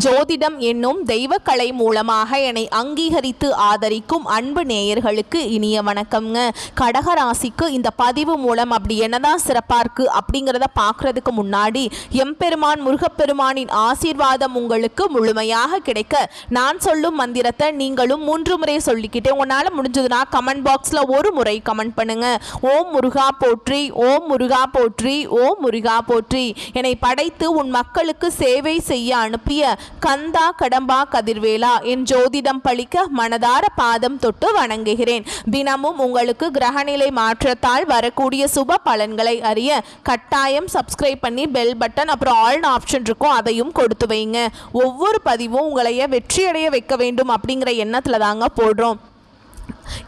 ஜோதிடம் என்னும் தெய்வக்கலை மூலமாக என்னை அங்கீகரித்து ஆதரிக்கும் அன்பு நேயர்களுக்கு இனிய வணக்கம்ங்க. கடகராசிக்கு இந்த பதிவு மூலம் அப்படி என்னதான் சிறப்பாக இருக்குது அப்படிங்கிறத பார்க்குறதுக்கு முன்னாடி எம்பெருமான் முருகப்பெருமானின் ஆசீர்வாதம் உங்களுக்கு முழுமையாக கிடைக்க நான் சொல்லும் மந்திரத்தை நீங்களும் 3 முறை சொல்லிக்கிட்டே உங்களால் முடிஞ்சதுன்னா கமெண்ட் பாக்ஸில் ஒரு முறை கமெண்ட் பண்ணுங்க. ஓம் முருகா போற்றி, ஓம் முருகா போற்றி, ஓம் முருகா போற்றி. என்னை படைத்து உன் மக்களுக்கு சேவை செய்ய அனுப்பிய கந்தா கடம்பா கதிர்வேலா என் ஜோதிடம் பழிக்க மனதார பாதம் தொட்டு வணங்குகிறேன். தினமும் உங்களுக்கு கிரகநிலை மாற்றத்தால் வரக்கூடிய சுப பலன்களை அறிய கட்டாயம் சப்ஸ்கிரைப் பண்ணி பெல் பட்டன் அப்புறம் ஆல் ஆப்ஷன் இருக்கும், அதையும் கொடுத்து வைங்க. ஒவ்வொரு பதிவும் உங்களைய வெற்றியடைய வைக்க வேண்டும் அப்படிங்கிற எண்ணத்தில் தாங்க போடுறோம்.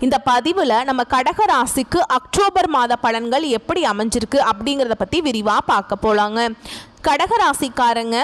இந்த பதிவில் நம்ம கடகராசிக்கு அக்டோபர் மாத பலன்கள் எப்படி அமைஞ்சிருக்கு அப்படிங்கிறத பற்றி விரிவாக பார்க்க போகலாங்க. கடகராசிக்காரங்க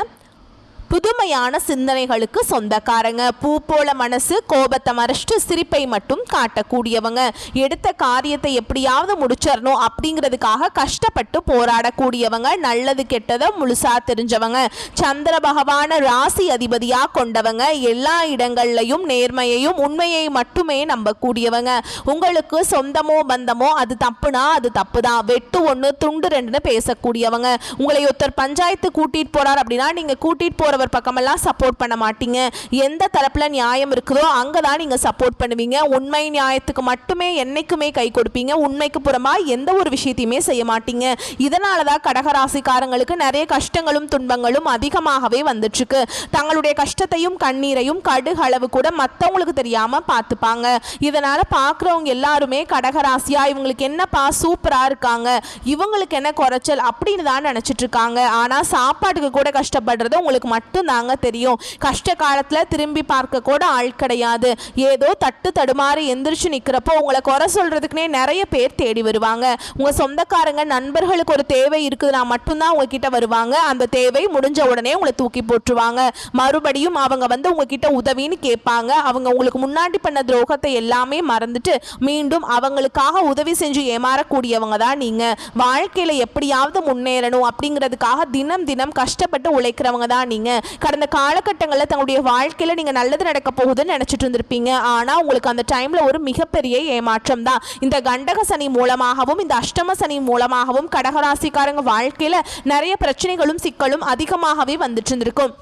புதுமையான சிந்தனைகளுக்கு சொந்தக்காரங்க. பூ போல மனசு, கோபத்தை மறைச்சிட்டு சிரிப்பை மட்டும் காட்டக்கூடியவங்க. எடுத்த காரியத்தை எப்படியாவது முடிச்சிடணும் அப்படிங்கிறதுக்காக கஷ்டப்பட்டு போராடக்கூடியவங்க. நல்லது கெட்டதை முழுசா தெரிஞ்சவங்க. சந்திர பகவான ராசி அதிபதியா கொண்டவங்க. எல்லா இடங்கள்லையும் நேர்மையையும் உண்மையை மட்டுமே நம்பக்கூடியவங்க. உங்களுக்கு சொந்தமோ பந்தமோ அது தப்புனா அது தப்பு தான், வெட்டு 1 துண்டு 2ன்னு பேசக்கூடியவங்க. உங்களை ஒருத்தர் பஞ்சாயத்து கூட்டிட்டு போறார் அப்படின்னா நீங்க கூட்டிட்டு போற பக்கமெல்லாம் சப்போர்ட் பண்ண மாட்டீங்க. எந்த தரப்புல நியாயம் இருக்குதோ அங்கதான் நீங்க சப்போர்ட் பண்ணுவீங்க. உண்மை நியாயத்துக்கு மட்டுமே என்னைக்குமே கை கொடுப்பீங்க. உண்மைக்கு புறமா எந்த ஒரு விஷயத்தையுமே செய்ய மாட்டீங்க. இதனாலதான் கடகராசிக்காரங்களுக்கு நிறைய கஷ்டங்களும் துன்பங்களும் அதிகமாகவே வந்துட்டு இருக்கு. தங்களுடைய கஷ்டத்தையும் கண்ணீரையும் கடுகளவு கூட மற்றவங்களுக்கு தெரியாம பார்த்துப்பாங்க. இதனால பாக்குறவங்க எல்லாருமே கடகராசியா இவங்களுக்கு என்னப்பா சூப்பரா இருக்காங்க, இவங்களுக்கு என்ன குறைச்சல் அப்படின்னு தான் நினைச்சிட்டு இருக்காங்க. ஆனா சாப்பாட்டுக்கு கூட கஷ்டப்படுறது உங்களுக்கு மட்டும் தாங்க தெரியும். கஷ்ட காலத்துல திரும்பி பார்க்க கூட ஆள் கிடையாது. ஏதோ தட்டு தடுமாறி எந்திரிச்சு நிக்கிறப்போ உங்களை குறை சொல்றதுக்குனே நிறைய பேர் தேடி வருவாங்க. உங்க சொந்தக்காரங்க நண்பர்களுக்கு ஒரு தேவை இருக்குதுன்னா மட்டும்தான் உங்ககிட்ட வருவாங்க. அந்த தேவை முடிஞ்ச உடனே உங்களை தூக்கி போட்டுருவாங்க. மறுபடியும் அவங்க வந்து உங்ககிட்ட உதவின்னு கேட்பாங்க. அவங்க உங்களுக்கு முன்னாடி பண்ண துரோகத்தை எல்லாமே மறந்துட்டு மீண்டும் அவங்களுக்காக உதவி செஞ்சு ஏமாறக்கூடியவங்க தான் நீங்க. வாழ்க்கையில எப்படியாவது முன்னேறணும் அப்படிங்கிறதுக்காக தினம் தினம் கஷ்டப்பட்டு உழைக்கிறவங்க தான் நீங்க. கடந்த காலகட்டங்களில் தங்களுடைய வாழ்க்கையில் நீங்கள் நல்லது நடக்க போகுதுன்னு நினச்சிட்டு இருந்திருப்பீங்க. ஆனால் உங்களுக்கு அந்த டைமில் ஒரு மிகப்பெரிய ஏமாற்றம் தான். இந்த கண்டக சனி மூலமாகவும் இந்த அஷ்டம சனி மூலமாகவும் கடகராசிக்காரங்க வாழ்க்கையில் நிறைய பிரச்சனைகளும் சிக்கலும் அதிகமாகவே வந்துட்டு இருந்திருக்கும்.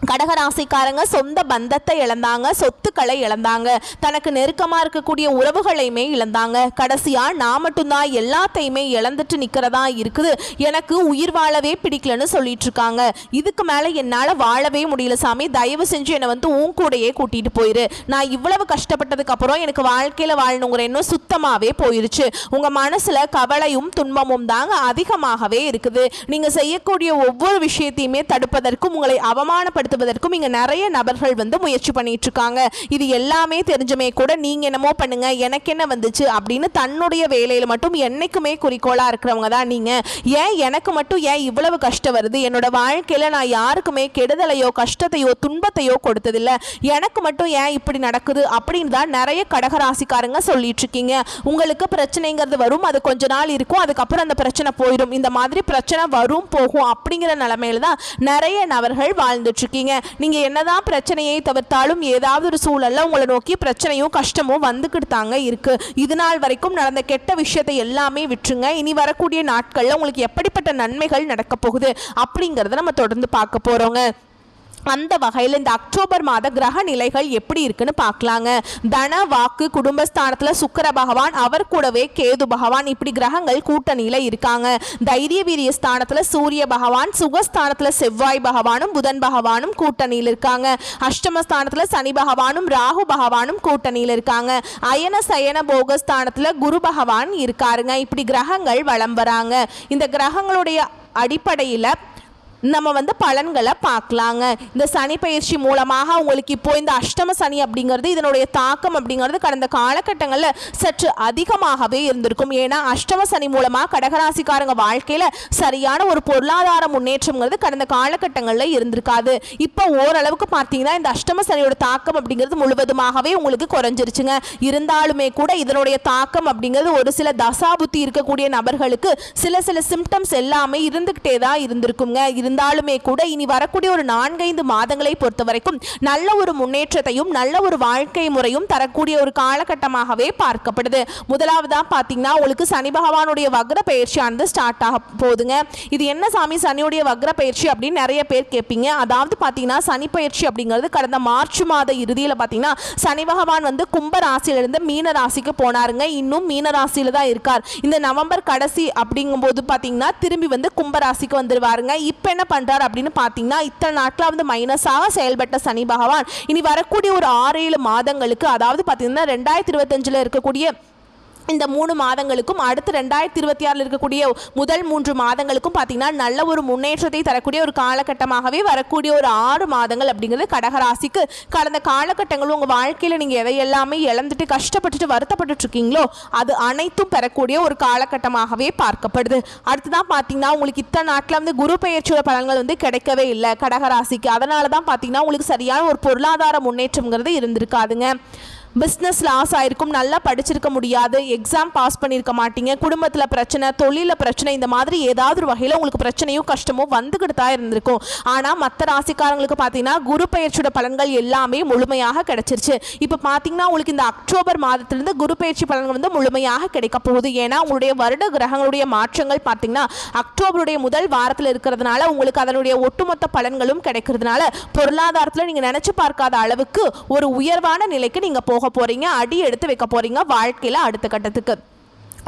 கடகராசிக்காரங்க சொந்த பந்தத்தை இழந்தாங்க, சொத்துக்களை இழந்தாங்க, தனக்கு நெருக்கமாக இருக்கக்கூடிய உறவுகளையுமே இழந்தாங்க. கடைசியாக நான் மட்டும்தான் எல்லாத்தையுமே இழந்துட்டு நிற்கிறதா இருக்குது, எனக்கு உயிர் வாழவே பிடிக்கலன்னு சொல்லிட்டு இருக்காங்க. இதுக்கு மேலே என்னால் வாழவே முடியல சாமி, தயவு செஞ்சு என்னை வந்து உன் கூடையே கூட்டிகிட்டு போயிரு. நான் இவ்வளவு கஷ்டப்பட்டதுக்கு அப்புறம் எனக்கு வாழ்க்கையில் வாழணுங்கிற எண்ணம் சுத்தமாகவே போயிருச்சு. உங்கள் மனசில் கவலையும் துன்பமும் தாங்க அதிகமாகவே இருக்குது. நீங்கள் செய்யக்கூடிய ஒவ்வொரு விஷயத்தையுமே தடுப்பதற்கும் உங்களை அவமானப்படுத்த இங்க நிறைய நபர்கள் வந்து முயற்சி பண்ணிட்டு இருக்காங்க. இது எல்லாமே தெரிஞ்சுமே கூட நீங்க என்னமோ பண்ணுங்க எனக்கு என்ன வந்துச்சு அப்படின்னு தன்னுடைய வேலையில மட்டும் என்னைக்குமே குறிக்கோளா இருக்கிறவங்க தான் நீங்க. ஏன் எனக்கு மட்டும் ஏன் இவ்வளவு கஷ்டம் வருது, என்னோட வாழ்க்கையில நான் யாருக்குமே கெடுதலையோ கஷ்டத்தையோ துன்பத்தையோ கொடுத்ததில்லை, எனக்கு மட்டும் ஏன் இப்படி நடக்குது அப்படின்னு தான் நிறைய கடகராசிக்காரங்க சொல்லிட்டு இருக்கீங்க. உங்களுக்கு பிரச்சனைங்கிறது வரும், அது கொஞ்ச நாள் இருக்கும், அதுக்கப்புறம் அந்த பிரச்சனை போயிடும். இந்த மாதிரி பிரச்சனை வரும் போகும் அப்படிங்கிற நிலைமையில தான் நிறைய நபர்கள் வாழ்ந்துட்டு இருக்கீங்க. நீங்க என்னதான் பிரச்சனையை தவிர்த்தாலும் ஏதாவது ஒரு சூழல்ல உங்களை நோக்கி பிரச்சனையும் கஷ்டமும் வந்துக்கிட்டு தாங்க இருக்கு. இது நாள் வரைக்கும் நடந்த கெட்ட விஷயத்தை எல்லாமே விட்டுருங்க. இனி வரக்கூடிய நாட்கள்ல உங்களுக்கு எப்படிப்பட்ட நன்மைகள் நடக்க போகுது அப்படிங்கறத நம்ம தொடர்ந்து பார்க்க போறோங்க. அந்த வகையில் இந்த அக்டோபர் மாத கிரக நிலைகள் எப்படி இருக்குன்னு பார்க்கலாங்க. தன வாக்கு குடும்பஸ்தானத்துல சுக்கிர பகவான், அவர் கூடவே கேது பகவான், இப்படி கிரகங்கள் கூட்டணியில இருக்காங்க. தைரிய வீரிய ஸ்தானத்துல சூரிய பகவான், சுகஸ்தானத்துல செவ்வாய் பகவானும் புதன் பகவானும் கூட்டணியில் இருக்காங்க. அஷ்டமஸ்தானத்துல சனி பகவானும் ராகு பகவானும் கூட்டணியில் இருக்காங்க. அயன சயன போகஸ்தானத்துல குரு பகவான் இருக்காருங்க. இப்படி கிரகங்கள் வலம் வராங்க. இந்த கிரகங்களுடைய அடிப்படையில் நம்ம வந்து பலன்களை பார்க்கலாங்க. இந்த சனி பயிற்சி மூலமாக உங்களுக்கு இப்போ இந்த அஷ்டம சனி அப்படிங்கிறது இதனுடைய தாக்கம் அப்படிங்கிறது கடந்த காலகட்டங்களில் சற்று அதிகமாகவே இருந்திருக்கும். ஏன்னா அஷ்டம சனி மூலமாக கடகராசிக்காரங்க வாழ்க்கையில் சரியான ஒரு பொருளாதார முன்னேற்றம்ங்கிறது கடந்த காலகட்டங்களில் இருந்திருக்காது. இப்போ ஓரளவுக்கு பார்த்தீங்கன்னா இந்த அஷ்டம சனியோட தாக்கம் அப்படிங்கிறது முழுவதுமாகவே உங்களுக்கு குறைஞ்சிருச்சுங்க. இருந்தாலுமே கூட இதனுடைய தாக்கம் அப்படிங்கிறது ஒரு சில தசாபுத்தி இருக்கக்கூடிய நபர்களுக்கு சில சிம்டம்ஸ் எல்லாமே இருந்துக்கிட்டே தான் இருந்திருக்குங்க. இருந்தாலுமே கூட இனி வரக்கூடிய ஒரு 4-5 மாதங்களை பொறுத்த வரைக்கும் நல்ல ஒரு முன்னேற்றத்தையும் நல்ல ஒரு வாழ்க்கை முறையும் தரக்கூடிய ஒரு காலகட்டமாகவே பார்க்கப்படுது. முதலாவதா பார்த்தீங்கன்னா உங்களுக்கு சனி பகவானுடைய வக்ர பயிற்சியானது ஸ்டார்ட் ஆக போகுதுங்க. இது என்ன சாமி சனியுடைய வக்ர பயிற்சி அப்படின்னு நிறைய பேர் கேட்பீங்க. அதாவது பார்த்தீங்கன்னா சனி பயிற்சி அப்படிங்கிறது கடந்த மார்ச் மாத இறுதியில் பார்த்தீங்கன்னா சனி பகவான் வந்து கும்ப ராசியிலிருந்து மீன ராசிக்கு போனாருங்க. இன்னும் மீன ராசியில தான் இருக்கார். இந்த நவம்பர் கடைசி அப்படிங்கும்போது பார்த்தீங்கன்னா திரும்பி வந்து கும்ப ராசிக்கு வந்துருவாருங்க. இப்போ என்ன பண்றாரு அப்படின்னு பார்த்தீங்கன்னா இத்தனை நாட்களாக வந்து மைனஸாக செயல்பட்ட சனி பகவான் இனி வரக்கூடிய ஒரு 6-7 மாதங்களுக்கு, அதாவது பார்த்தீங்கன்னா 2025 இருக்கக்கூடிய இந்த 3 மாதங்களுக்கும் அடுத்து 2026 இருக்கக்கூடிய முதல் 3 மாதங்களுக்கும் பார்த்தீங்கன்னா நல்ல ஒரு முன்னேற்றத்தை தரக்கூடிய ஒரு காலகட்டமாகவே வரக்கூடிய ஒரு 6 மாதங்கள் அப்படிங்கிறது கடகராசிக்கு. கடந்த காலகட்டங்களும் உங்கள் வாழ்க்கையில் நீங்கள் எதை எல்லாமே இழந்துட்டு கஷ்டப்பட்டுட்டு வருத்தப்பட்டு இருக்கீங்களோ அது அனைத்தும் பெறக்கூடிய ஒரு காலகட்டமாகவே பார்க்கப்படுது. அடுத்துதான் பார்த்தீங்கன்னா உங்களுக்கு இத்தனை நாட்டில் வந்து குரு பெயர்ச்சியோட பலன்கள் வந்து கிடைக்கவே இல்லை கடகராசிக்கு. அதனால தான் பார்த்தீங்கன்னா உங்களுக்கு சரியான ஒரு பொருளாதார முன்னேற்றம்ங்கிறது இருந்திருக்காதுங்க. பிஸ்னஸ் லாஸ் ஆயிருக்கும், நல்லா படிச்சிருக்க முடியாது, எக்ஸாம் பாஸ் பண்ணியிருக்க மாட்டீங்க, குடும்பத்தில் பிரச்சனை, தொழிலில் பிரச்சனை, இந்த மாதிரி ஏதாவது ஒரு வகையில் உங்களுக்கு பிரச்சனையும் கஷ்டமும் வந்துக்கிட்டு தான் இருந்திருக்கும். ஆனால் மற்ற ராசிக்காரங்களுக்கு பார்த்தீங்கன்னா குரு பயிற்சியோட பலன்கள் எல்லாமே முழுமையாக கிடைச்சிருச்சு. இப்போ பார்த்தீங்கன்னா உங்களுக்கு இந்த அக்டோபர் மாதத்திலிருந்து குரு பயிற்சி பலன்கள் வந்து முழுமையாக கிடைக்க போகுது. ஏன்னா உங்களுடைய வருட கிரகங்களுடைய மாற்றங்கள் பார்த்தீங்கன்னா அக்டோபருடைய முதல் வாரத்தில் இருக்கிறதுனால உங்களுக்கு அதனுடைய ஒட்டுமொத்த பலன்களும் கிடைக்கிறதுனால பொருளாதாரத்தில் நீங்கள் நினைச்சு பார்க்காத அளவுக்கு ஒரு உயர்வான நிலைக்கு நீங்கள் போக போறீங்க, அடி எடுத்து வைக்க போறீங்க வாழ்க்கையில அடுத்த கட்டத்துக்கு.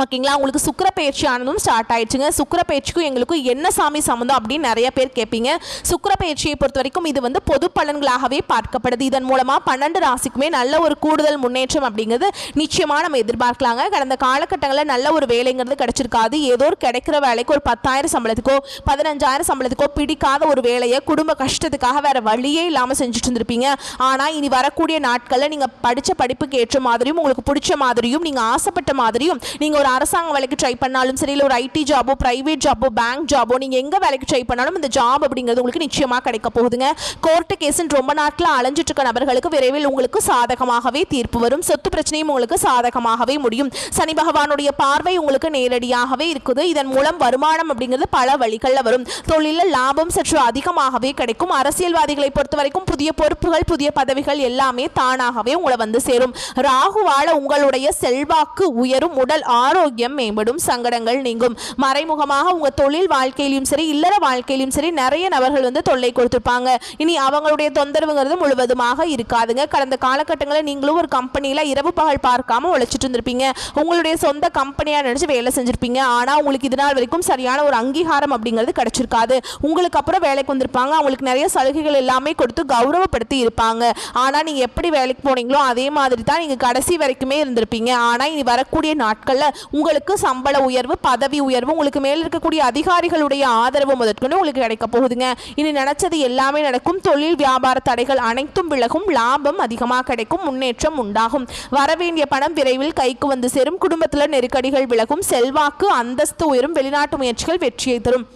ஓகேங்களா. உங்களுக்கு சுக்கிர பயிற்சி ஆனதும் ஸ்டார்ட் ஆயிடுச்சுங்க. சுக்கிர பயிற்சிக்கும் எங்களுக்கும் என்ன சாமி சம்மந்தம் அப்படின்னு நிறைய பேர் கேட்பீங்க. சுக்கிர பயிற்சியை பொறுத்த வரைக்கும் இது வந்து பொது பலன்களாகவே பார்க்கப்படுது. இதன் மூலமா 12 ராசிக்குமே நல்ல ஒரு கூடுதல் முன்னேற்றம் அப்படிங்கிறது நிச்சயமா நம்ம எதிர்பார்க்கலாங்க. கடந்த காலகட்டங்களில் நல்ல ஒரு வேலைங்கிறது கிடைச்சிருக்காது. ஏதோ ஒரு கிடைக்கிற வேலைக்கு ஒரு 10,000 சம்பளத்துக்கோ 15,000 சம்பளத்துக்கோ பிடிக்காத ஒரு வேலையை குடும்ப கஷ்டத்துக்காக வேற வழியே இல்லாமல் செஞ்சுட்டு இருந்திருப்பீங்க. ஆனால் இனி வரக்கூடிய நாட்களில் நீங்கள் படித்த படிப்புக்கு ஏற்ற மாதிரியும் உங்களுக்கு பிடிச்ச மாதிரியும் நீங்கள் ஆசைப்பட்ட மாதிரியும் நீங்கள் ஒரு அரசாங்க வேலைக்கு ட்ரை பண்ணாலும் சரி, இல்லை ஒரு ஐடி ஜாபோ, பிரைவேட் ஜாபோ, பேங்க் ஜாபோ, நீங்கள் எங்கே வேலைக்கு ட்ரை பண்ணாலும் இந்த ஜாப் அப்படிங்கிறது உங்களுக்கு நிச்சயமாக கிடைக்க போகுதுங்க. கோர்ட்டு கேஸுன்னு ரொம்ப நாட்கள் அலைஞ்சிட்டு இருக்க நபர்களுக்கு விரைவில் உங்களுக்கு சாதகமாகவே தீர்ப்பு வரும். சொத்து பிரச்சனையும் உங்களுக்கு சாதகமாகவே முடியும். சனி பகவானுடைய பார்வை உங்களுக்கு நேரடியாகவே இருக்குது. இதன் மூலம் வருமானம் அப்படிங்கிறது பல வழிகளில் வரும். தொழிலில் லாபம் சற்று அதிகமாகவே கிடைக்கும். அரசியல்வாதிகளை பொறுத்த வரைக்கும் புதிய பொறுப்புகள், புதிய பதவிகள் எல்லாமே தானாகவே உங்களை வந்து சேரும். ராகுவால உங்களுடைய செல்வாக்கு உயரும், உடல் ஆரோக்கியம் மேம்படும், சங்கடங்கள் நீங்கும். மறைமுகமாக உங்க தொழில் வாழ்க்கையிலும் சரி, இல்லற வாழ்க்கையிலும் சரி நிறைய நபர்கள் வந்து தொல்லை கொடுத்திருப்பாங்க. இனி அவங்களுடைய தொந்தரவுங்கிறது முழுவதுமாக இருக்காதுங்க. கடந்த காலகட்டங்களில் நீங்களும் ஒரு கம்பெனியில் இரவு பகல் பார்க்காம உழைச்சிட்டு இருந்திருப்பீங்க. உங்களுடைய சொந்த கம்பெனியாக நினைச்சு வேலை செஞ்சிருப்பீங்க. ஆனால் உங்களுக்கு இது நாள் வரைக்கும் சரியான ஒரு அங்கீகாரம் அப்படிங்கிறது கிடைச்சிருக்காது. உங்களுக்கு அப்புறம் வேலைக்கு வந்திருப்பாங்க. அவங்களுக்கு நிறைய சலுகைகள் எல்லாமே கொடுத்து கௌரவப்படுத்தி இருப்பாங்க. ஆனால் நீங்கள் எப்படி வேலைக்கு போனீங்களோ அதே மாதிரி தான் நீங்கள் கடைசி வரைக்குமே இருந்திருப்பீங்க. ஆனால் இனி வரக்கூடிய நாட்களில் உங்களுக்கு சம்பள உயர்வு, பதவி உயர்வு, உங்களுக்கு மேல் இருக்கக்கூடிய அதிகாரிகளுடைய ஆதரவு முதற்கொண்டு உங்களுக்கு கிடைக்க போகுதுங்க. இனி நினைச்சது எல்லாமே நடக்கும். தொழில் வியாபார தடைகள் அனைத்தும் விலகும். லாபம் அதிகமாக கிடைக்கும். முன்னேற்றம் உண்டாகும். வரவேண்டிய பணம் விரைவில் கைக்கு வந்து சேரும். குடும்பத்தில் நெருக்கடிகள் விலகும். செல்வாக்கு அந்தஸ்து உயரும். வெளிநாட்டு முயற்சிகள் வெற்றியை தரும்.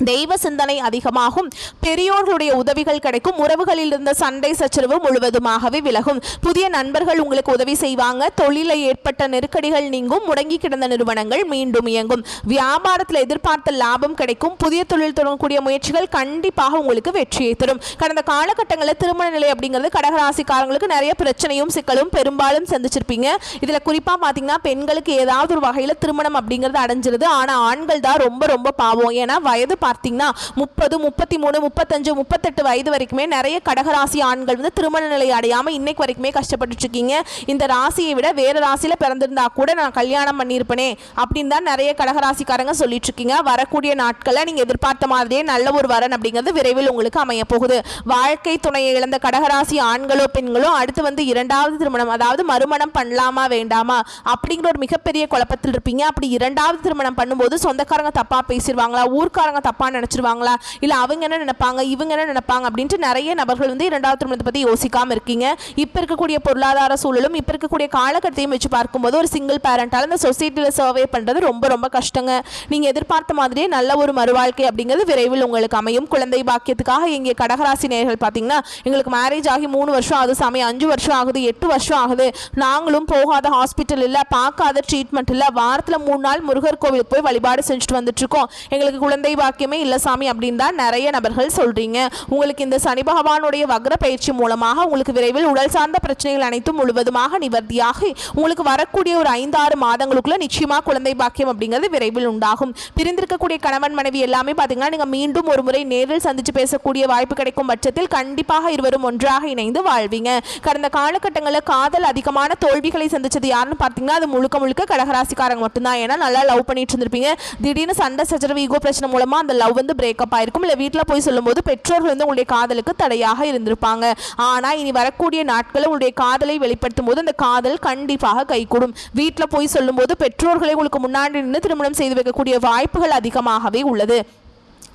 தெய்வ சிந்தனை அதிகமாகும். பெரியோர்களுடைய உதவிகள் கிடைக்கும். உறவுகளில் இருந்த சண்டை சச்சரவு முழுவதுமாகவே விலகும். புதிய நண்பர்கள் உங்களுக்கு உதவி செய்வாங்க. தொழிலில் ஏற்பட்ட நெருக்கடிகள் நீங்கும். முடங்கி கிடந்த நிறுவனங்கள் மீண்டும் இயங்கும். வியாபாரத்தில் எதிர்பார்த்த லாபம் கிடைக்கும். புதிய தொழில் தொடங்கக்கூடிய முயற்சிகள் கண்டிப்பாக உங்களுக்கு வெற்றியை தரும். கடந்த காலகட்டங்களில் திருமண நிலை அப்படிங்கிறது கடகராசிக்காரங்களுக்கு நிறைய பிரச்சனையும் சிக்கலும் பெரும்பாலும் சந்திச்சிருப்பீங்க. இதில் குறிப்பாக பார்த்தீங்கன்னா பெண்களுக்கு ஏதாவது ஒரு வகையில் திருமணம் அப்படிங்கிறது அடைஞ்சிருது. ஆனால் ஆண்கள் தான் ரொம்ப ரொம்ப பாவம். ஏன்னா வயது பார்த்தீங்கன்னா 30, 33, 35, 38 வயது வரைக்குமே நிறைய கடகராசி ஆண்கள் வந்து திருமண நிலை அடையாமல் இன்னைக்கு வரைக்குமே கஷ்டப்பட்டு இருக்கீங்க. இந்த ராசியை விட வேற ராசியில பிறந்திருந்தா கூட நான் கல்யாணம் பண்ணியிருப்பேனே அப்படின்னு தான் நிறைய கடகராசிக்காரங்க சொல்லிட்டு இருக்கீங்க. வரக்கூடிய நாட்களில் நீங்க எதிர்பார்த்த மாதிரியே நல்ல ஒரு வரன் அப்படிங்கிறது விரைவில் உங்களுக்கு அமைய போகுது. வாழ்க்கை துணையை இழந்த கடகராசி ஆண்களோ பெண்களோ அடுத்து வந்து 2வது திருமணம், அதாவது மறுமணம் பண்ணலாமா வேண்டாமா அப்படிங்கிற ஒரு மிகப்பெரிய குழப்பத்தில் இருப்பீங்க. அப்படி 2வது திருமணம் பண்ணும்போது சொந்தக்காரங்க தப்பா பேசிடுவாங்களா, ஊர்க்காரங்க தப்பா நினைச்சிருவாங்களா, இல்ல அவங்க என்ன நினைப்பாங்க, இவங்க என்ன நினைப்பாங்க அப்படின்ட்டு நிறைய நபர்கள் வந்து 2வது திருமணத்தை பத்தி யோசிக்காம இருக்கீங்க. இப்ப இருக்கக்கூடிய பொருளாதார சூழலும் இப்ப இருக்கக்கூடிய காலகட்டத்தையும் வச்சு பார்க்கும்போது ஒரு சிங்கிள் பேரண்டால இந்த சொசைட்டில சர்வே பண்றது ரொம்ப ரொம்ப கஷ்டங்க. நீங்க எதிர்பார்த்த மாதிரியே நல்ல ஒரு மறுவாழ்க்கை அப்படிங்கிறது விரைவில் உங்களுக்கு அமையும். குழந்தை பாக்கியத்துக்காக இங்கே கடகராசி நேயர்கள் பார்த்தீங்கன்னா எங்களுக்கு மேரேஜ் ஆகி 3 வருஷம் ஆகுது சாமி, 5 வருஷம் ஆகுது, 8 வருஷம் ஆகுது, நாங்களும் போகாத ஹாஸ்பிட்டல் இல்லை, பார்க்காத ட்ரீட்மெண்ட் இல்லை, வாரத்தில் 3 நாள் முருகர் கோவிலுக்கு போய் வழிபாடு செஞ்சுட்டு வந்துட்டு இருக்கோம், எங்களுக்கு குழந்தை பாக்கியம் வாய்ப்புகளுமே இல்லை சாமி அப்படின்னு தான் நிறைய நபர்கள் சொல்றீங்க. உங்களுக்கு இந்த சனி பகவானுடைய வக்ர பயிற்சி மூலமாக உங்களுக்கு விரைவில் உடல் சார்ந்த பிரச்சனைகள் அனைத்தும் முழுவதுமாக நிவர்த்தியாகி உங்களுக்கு வரக்கூடிய ஒரு 5-6 மாதங்களுக்குள்ள நிச்சயமா குழந்தை பாக்கியம் அப்படிங்கிறது விரைவில் உண்டாகும். பிரிந்திருக்கக்கூடிய கணவன் மனைவி எல்லாமே பார்த்தீங்கன்னா நீங்க மீண்டும் ஒரு முறை நேரில் சந்திச்சு பேசக்கூடிய வாய்ப்பு கிடைக்கும் பட்சத்தில் கண்டிப்பாக இருவரும் ஒன்றாக இணைந்து வாழ்வீங்க. கடந்த காலகட்டங்களில் காதல் அதிகமான தோல்விகளை சந்திச்சது யாருன்னு பார்த்தீங்கன்னா அது முழுக்க முழுக்க கடகராசிக்காரங்க மட்டும்தான். ஏன்னா நல்லா லவ் பண்ணிட்டு இருந்திருப்பீங்க, திடீர்னு சண்டை சச்சரவு ஈகோ பிரச்சனை மூலமா அந்த லவ் வந்து பிரேக்கப் ஆயிருக்கும். இல்லை வீட்டில் போய் சொல்லும்போது பெற்றோர்கள் வந்து உங்களுடைய காதலுக்கு தடையாக இருந்திருப்பாங்க. ஆனால் இனி வரக்கூடிய நாட்களில் உங்களுடைய காதலை வெளிப்படுத்தும் போது அந்த காதல் கண்டிப்பாக கைகூடும். வீட்டில் போய் சொல்லும்போது பெற்றோர்களை உங்களுக்கு முன்னாடி நின்று திருமணம் செய்து வைக்கக்கூடிய வாய்ப்புகள் அதிகமாகவே உள்ளது.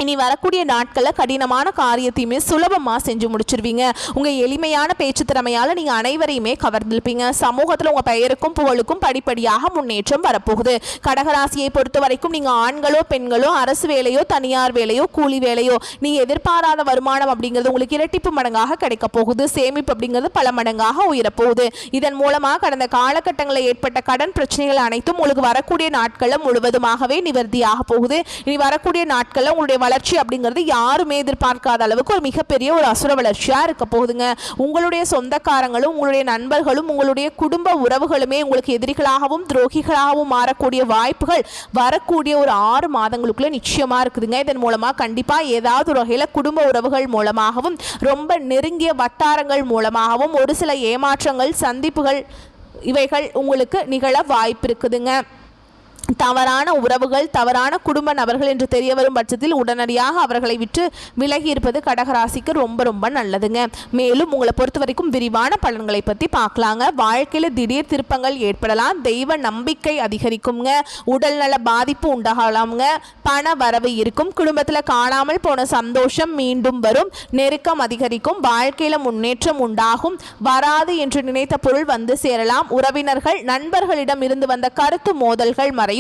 இனி வரக்கூடிய நாட்களில் கடினமான காரியத்தையுமே சுலபமாக செஞ்சு முடிச்சிருவீங்க. உங்கள் எளிமையான பேச்சு திறமையால் நீங்கள் அனைவரையுமே கவர்ந்திருப்பீங்க. சமூகத்தில் உங்கள் பெயருக்கும் புகழுக்கும் படிப்படியாக முன்னேற்றம் வரப்போகுது. கடகராசியை பொறுத்த வரைக்கும் நீங்கள் ஆண்களோ பெண்களோ அரசு வேலையோ தனியார் வேலையோ கூலி வேலையோ நீங்கள் எதிர்பாராத வருமானம் அப்படிங்கிறது உங்களுக்கு இரட்டிப்பு மடங்காக கிடைக்க போகுது. சேமிப்பு அப்படிங்கிறது பல மடங்காக உயரப்போகுது. இதன் மூலமாக கடந்த காலகட்டங்களில் ஏற்பட்ட கடன் பிரச்சனைகள் அனைத்தும் உங்களுக்கு வரக்கூடிய நாட்களில் முழுவதுமாகவே நிவர்த்தியாக போகுது. இனி வரக்கூடிய நாட்களில் உங்களுடைய வளர்ச்சி அப்படிங்கிறது யாருமே எதிர்பார்க்காத அளவுக்கு ஒரு மிகப்பெரிய ஒரு அசுர வளர்ச்சியா இருக்க போகுதுங்க. உங்களுடைய சொந்தக்காரங்களும் உங்களுடைய நண்பர்களும் உங்களுடைய குடும்ப உறவுகளுமே உங்களுக்கு எதிரிகளாகவும் துரோகிகளாகவும் மாறக்கூடிய வாய்ப்புகள் வரக்கூடிய ஒரு 6 மாதங்களுக்குள்ள நிச்சயமா இருக்குதுங்க. இதன் மூலமா கண்டிப்பா ஏதாவது ஒரு வகையில குடும்ப உறவுகள் மூலமாகவும் ரொம்ப நெருங்கிய வட்டாரங்கள் மூலமாகவும் ஒரு சில ஏமாற்றங்கள் சந்திப்புகள் இவைகள் உங்களுக்கு நிகழ வாய்ப்பு இருக்குதுங்க. தவறான உறவுகள் தவறான குடும்ப நபர்கள் என்று தெரிய வரும் பட்சத்தில் உடனடியாக அவர்களை விட்டு விலகி இருப்பது கடகராசிக்கு ரொம்ப ரொம்ப நல்லதுங்க. மேலும் உங்களை பொறுத்த வரைக்கும் விரிவான பலன்களை பற்றி பார்க்கலாங்க. வாழ்க்கையில் திடீர் திருப்பங்கள் ஏற்படலாம், தெய்வ நம்பிக்கை அதிகரிக்குங்க, உடல்நல பாதிப்பு உண்டாகலாமுங்க, பண வரவு இருக்கும், குடும்பத்தில் காணாமல் போன சந்தோஷம் மீண்டும் வரும், நெருக்கம் அதிகரிக்கும், வாழ்க்கையில் முன்னேற்றம் உண்டாகும், வராது என்று நினைத்த பொருள் வந்து சேரலாம், உறவினர்கள் நண்பர்களிடம் இருந்து வந்த கருத்து மோதல்கள் மறை,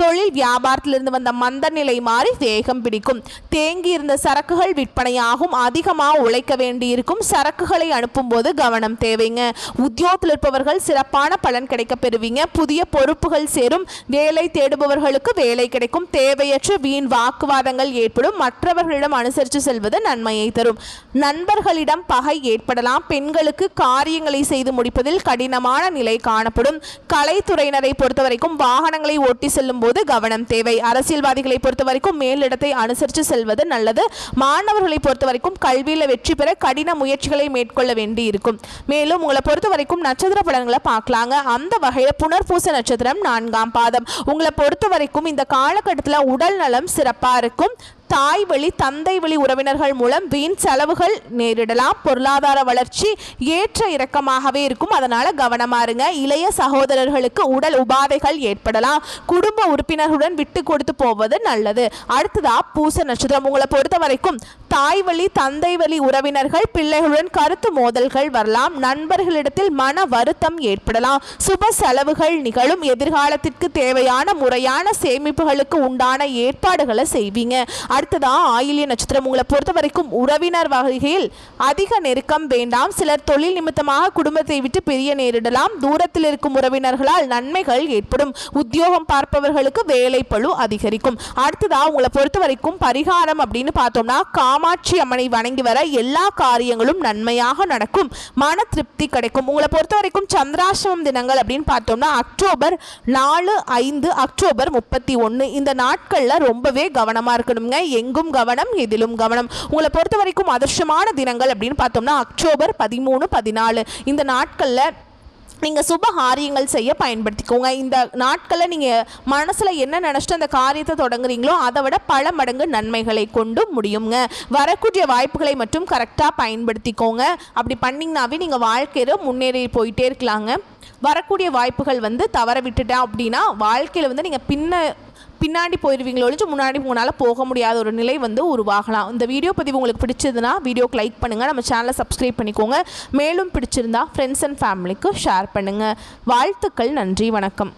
தொழில் வியாபாரத்திலிருந்து வந்த மந்த நிலை மாறி வேகம் பிடிக்கும், தேங்கி இருந்த சரக்குகள் விற்பனையாகும், அதிகமாக உழைக்க வேண்டியிருக்கும், சரக்குகளை அனுப்பும் போது கவனம் தேவைங்க. உத்தியோகத்தில் இருப்பவர்கள் சிறப்பான பலன் கிடைக்க பெறுவீங்க, புதிய பொறுப்புகள் சேரும், வேலை தேடுபவர்களுக்கு வேலை கிடைக்கும், தேவையற்ற வீண் வாக்குவாதங்கள் ஏற்படும், மற்றவர்களிடம் அனுசரித்து செல்வது நன்மையை தரும், நண்பர்களிடம் பகை ஏற்படலாம், பெண்களுக்கு காரியங்களை செய்து முடிப்பதில் கடினமான நிலை காணப்படும், கலைத்துறையினரை பொறுத்தவரைக்கும் வாகனங்களை ஓட்டி செல்லும் போது கவனம் தேவை, அரசியல்வாதிகளை பொறுத்த வரைக்கும் மேலிடத்தை அனுசரித்து செல்வது நல்லது, மாணவர்களை பொறுத்த வரைக்கும் கல்வியில் வெற்றி பெற கடின முயற்சிகளை மேற்கொள்ள வேண்டி இருக்கும். மேலும் உங்களை பொறுத்த வரைக்கும் நட்சத்திர பலன்களை பார்க்கலாங்க. அந்த வகையில் புனர்பூச நட்சத்திரம் 4ஆம் பாதம். உங்களை பொறுத்த வரைக்கும் இந்த காலகட்டத்தில் உடல் நலம் சிறப்பாக இருக்கும். தாய் வழி தந்தை வழி உறவினர்கள் மூலம் வீண் செலவுகள் நேரிடலாம், பொருளாதார வளர்ச்சி ஏற்ற இறக்கமாகவே இருக்கும், அதனால கவனமா இருங்க. இளைய சகோதரர்களுக்கு உடல் உபாதைகள் ஏற்படலாம், குடும்ப உறுப்பினர்களுடன் விட்டு கொடுத்து போவது நல்லது. அடுத்ததா பூச நட்சத்திரம். உங்களை பொறுத்த வரைக்கும் தாய் வழி தந்தை வழி உறவினர்கள் பிள்ளைகளுடன் கருத்து மோதல்கள் வரலாம், நண்பர்களிடத்தில் மன வருத்தம் ஏற்படலாம், சுப செலவுகள் நிகழும், எதிர்காலத்திற்கு தேவையான முறையான சேமிப்புகளுக்கு உண்டான ஏற்பாடுகளை செய்வீங்க. அடுத்ததா ஆயில்ய நட்சத்திரம். உங்களை பொறுத்த வரைக்கும் உறவினர் வகையில் அதிக நெருக்கம் வேண்டாம், சிலர் தொழில் நிமித்தமாக குடும்பத்தை விட்டு பிரிய நேரிடலாம், தூரத்தில் இருக்கும் உறவினர்களால் நன்மைகள் ஏற்படும், உத்தியோகம் பார்ப்பவர்களுக்கு வேலை பளு அதிகரிக்கும். அடுத்ததா உங்களை பொறுத்த வரைக்கும் பரிகாரம் அப்படின்னு பார்த்தோம்னா காமாட்சி அம்மனை வணங்கி வர எல்லா காரியங்களும் நன்மையாக நடக்கும், மன திருப்தி கிடைக்கும். உங்களை பொறுத்த வரைக்கும் சந்திராஷ்டமம் தினங்கள் அப்படின்னு பார்த்தோம்னா அக்டோபர் 4, 5, அக்டோபர் 31 இந்த நாட்கள்ல ரொம்பவே கவனமா இருக்கணுங்க. எங்கும் கவனம் எதிலும் கவனம். உங்களை பொறுத்த வரைக்கும் அதிர்ஷ்டமான தினங்கள் அப்படின்னு பார்த்தோம்னா அக்டோபர் 13, 14 இந்த நாட்களில் நீங்கள் சுப காரியங்கள் செய்ய பயன்படுத்திக்கோங்க. இந்த நாட்களில் நீங்கள் மனசில் என்ன நினச்சிட்டு அந்த காரியத்தை தொடங்குறீங்களோ அதை விட பல மடங்கு நன்மைகளை கொண்டு முடியுங்க. வரக்கூடிய வாய்ப்புகளை மட்டும் கரெக்டாக பயன்படுத்திக்கோங்க. அப்படி பண்ணிங்கனாவே நீங்கள் வாழ்க்கையில் முன்னேறி போயிட்டே இருக்கலாங்க. வரக்கூடிய வாய்ப்புகள் வந்து தவற விட்டுட்டேன் அப்படின்னா வாழ்க்கையில் வந்து நீங்கள் பின்னாடி போயிடுவீங்களோ ஒழிஞ்சு முன்னாடி உங்களால் போக முடியாத ஒரு நிலை வந்து உருவாகலாம். இந்த வீடியோ பதிவு உங்களுக்கு பிடிச்சதுன்னா வீடியோக்கு லைக் பண்ணுங்கள், நம்ம சேனலை சப்ஸ்கிரைப் பண்ணிக்கோங்க. மேலும் பிடிச்சிருந்தா ஃப்ரெண்ட்ஸ் அண்ட் ஃபேமிலிக்கு ஷேர் பண்ணுங்கள். வாழ்த்துக்கள். நன்றி, வணக்கம்.